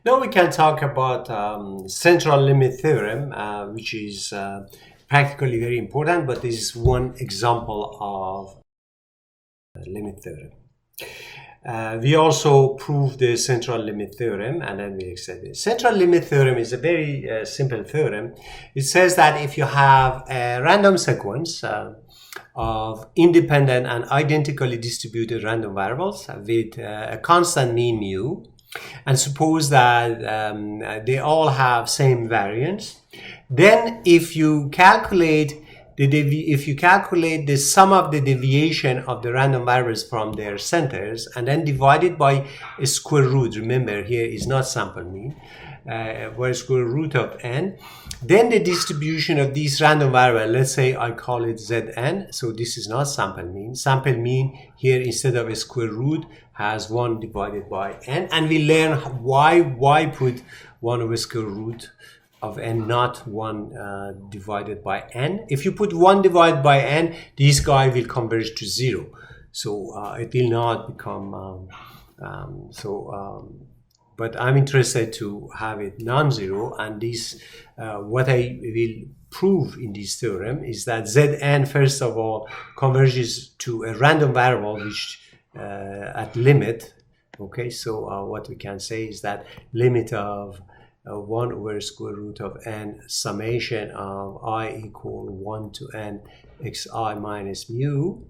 Now we can talk about central limit theorem, which is practically very important, but this is one example of limit theorem. We also prove the central limit theorem, and then we extend it. Central limit theorem is a very simple theorem. It says that if you have a random sequence of independent and identically distributed random variables with a constant mean mu, and suppose that they all have same variance, then if you calculate the sum of the deviation of the random variables from their centers and then divide it by a square root, remember here is not sample mean, by square root of n, then the distribution of these random variables, let's say I call it Zn, so this is not sample mean. Sample mean here instead of a square root has 1 divided by n, and we learn why put 1 over square root of n, not 1 divided by n. If you put 1 divided by n, this guy will converge to 0. So it will not become, but I'm interested to have it non-zero, and this, what I will prove in this theorem is that Zn, first of all, converges to a random variable which at limit, okay, so what we can say is that limit of 1 over square root of n summation of I equal 1 to n xi minus mu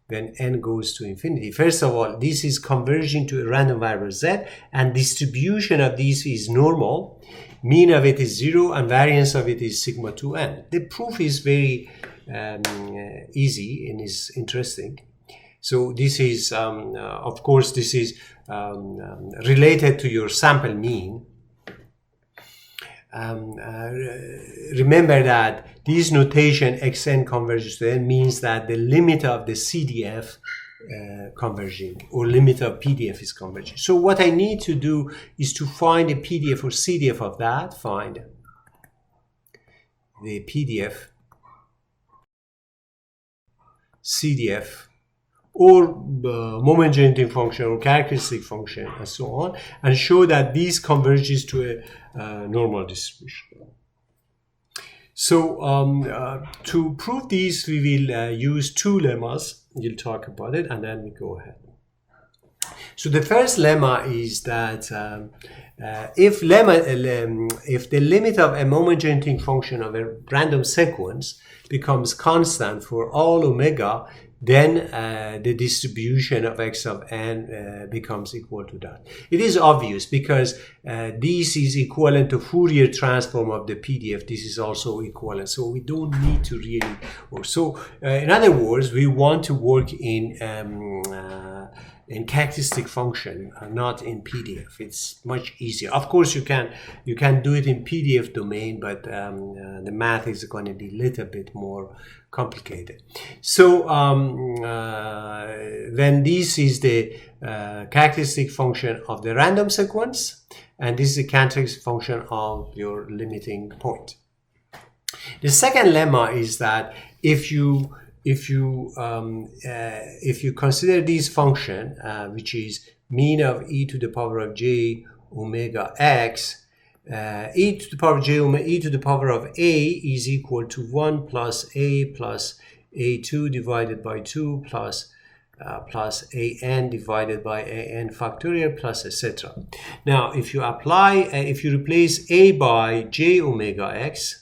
when n goes to infinity. First of all, this is converging to a random variable z, and distribution of these is normal. Mean of it is 0 and variance of it is sigma 2n. The proof is very easy and is interesting. So this is, of course, this is related to your sample mean. Remember that this notation xn converges to n means that the limit of the CDF converging, or limit of PDF is converging. So what I need to do is to find a PDF or CDF of that, find the PDF, CDF, or moment generating function or characteristic function and so on, and show that these converges to a normal distribution. So to prove this, we will use two lemmas. We'll talk about it and then we go ahead. So the first lemma is that if the limit of a moment generating function of a random sequence becomes constant for all omega, then the distribution of x of n becomes equal to that. It is obvious because this is equivalent to Fourier transform of the PDF. This is also equivalent, so we don't need to really work. So in other words, we want to work in characteristic function, not in PDF. It's much easier. Of course, you can do it in PDF domain, but the math is going to be a little bit more complicated. So when this is the characteristic function of the random sequence, and this is the characteristic function of your limiting point. The second lemma is that if you consider this function, which is mean of e to the power of j omega x, e to the power of j omega e to the power of a is equal to 1 plus a2 divided by 2 plus an divided by an factorial plus etc. Now, if you apply, if you replace a by j omega x,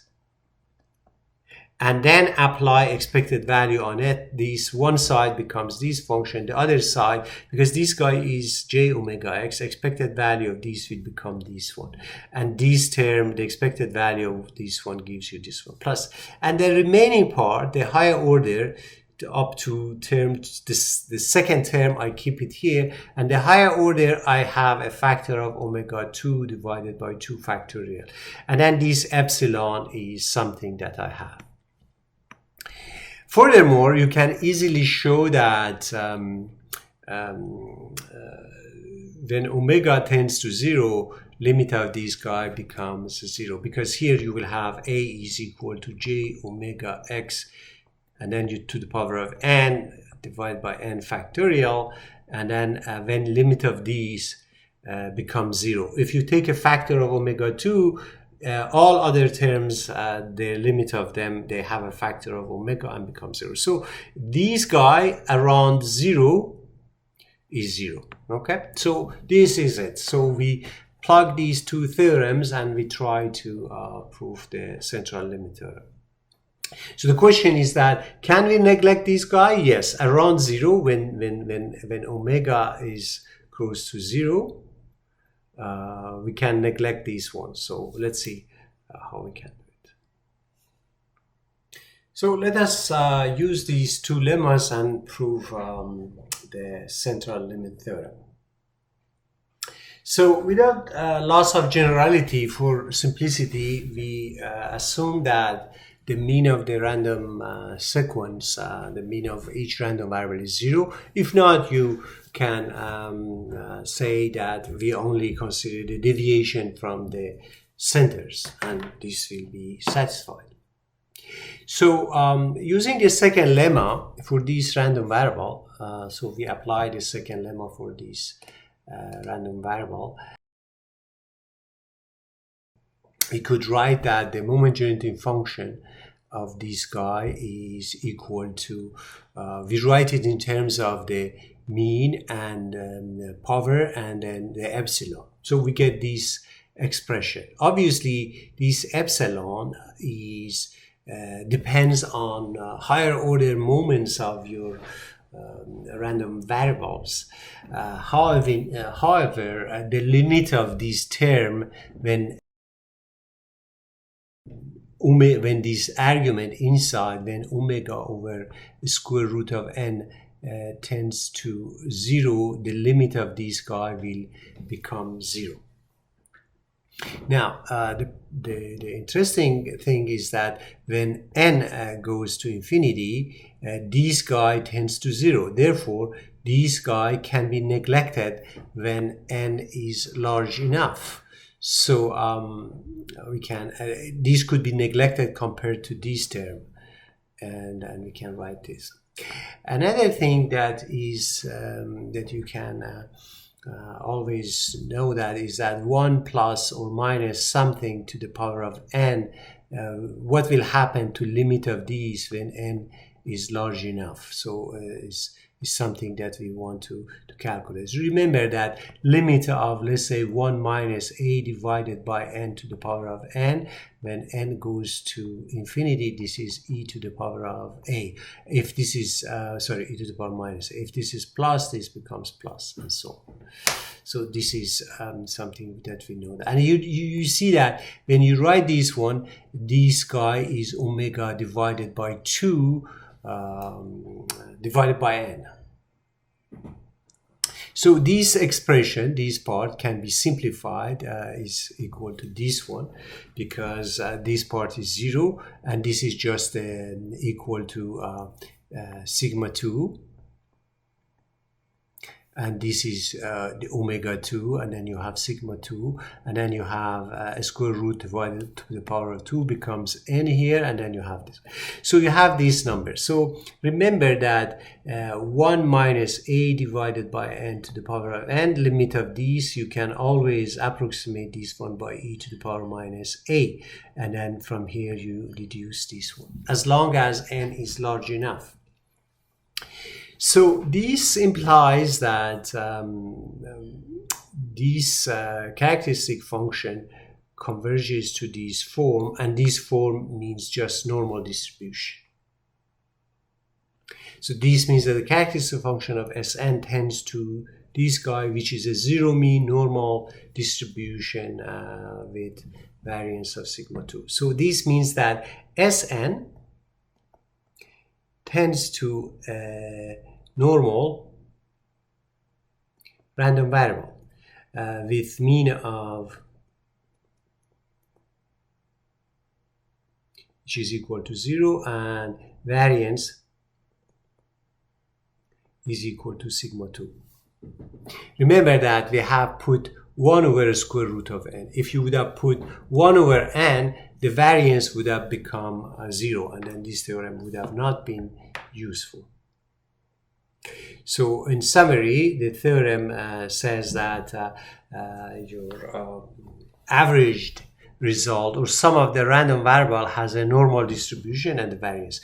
and then apply expected value on it, this one side becomes this function, the other side, because this guy is j omega x, expected value of this will become this one. And this term, the expected value of this one gives you this one plus. And the remaining part, the higher order, up to term, the second term, I keep it here. And the higher order, I have a factor of omega 2 divided by 2 factorial. And then this epsilon is something that I have. Furthermore, you can easily show that when omega tends to 0, limit of this guy becomes 0, because here you will have a is equal to j omega x, and then you to the power of n divided by n factorial, and then when limit of these becomes 0. If you take a factor of omega 2, all other terms, the limit of them, they have a factor of omega and become 0. So this guy around 0 is 0. Okay, so this is it. So we plug these two theorems and we try to prove the central limit theorem. So the question is that, can we neglect this guy? Yes, around 0, when omega is close to 0, we can neglect these ones. So let's see how we can do it. So let us use these two lemmas and prove the central limit theorem. So without loss of generality, for simplicity, we assume that the mean of the random sequence, the mean of each random variable is 0. If not, you can say that we only consider the deviation from the centers, and this will be satisfied. So using the second lemma for this random variable, so we apply the second lemma for this random variable, we could write that the moment generating function of this guy is equal to, we write it in terms of the mean and the power and then the epsilon. So we get this expression. Obviously, this epsilon is depends on higher order moments of your random variables. However, the limit of this term when this argument inside, when omega over the square root of n tends to 0, the limit of this guy will become 0. Now, the interesting thing is that when n goes to infinity, this guy tends to 0. Therefore, this guy can be neglected when n is large enough. So we can this could be neglected compared to this term, and we can write this. Another thing that is that you can always know that is that 1 plus or minus something to the power of n. What will happen to limit of these when n is large enough? So is something that we want to calculate. Remember that limit of, let's say, 1 minus a divided by n to the power of n, when n goes to infinity, this is e to the power of a. If this is, e to the power minus, if this is plus, this becomes plus, and so on. So this is something that we know. And you see that when you write this one, this guy is omega divided by 2 divided by n. So this expression, this part, can be simplified, is equal to this one, because this part is 0 and this is just equal to sigma 2, and this is the omega 2, and then you have sigma 2, and then you have a square root divided to the power of 2 becomes n here, and then you have this. So you have these numbers. So remember that 1 minus a divided by n to the power of n, limit of these, you can always approximate this one by e to the power minus a, and then from here you reduce this one, as long as n is large enough. So this implies that this characteristic function converges to this form, and this form means just normal distribution. So this means that the characteristic function of Sn tends to this guy, which is a 0 mean normal distribution with variance of sigma 2. So this means that Sn tends to normal random variable with mean of which is equal to 0 and variance is equal to sigma 2. Remember that we have put 1 over square root of n. If you would have put 1 over n, the variance would have become 0, and then this theorem would have not been useful. So in summary, the theorem says that your averaged result or sum of the random variable has a normal distribution and the variance.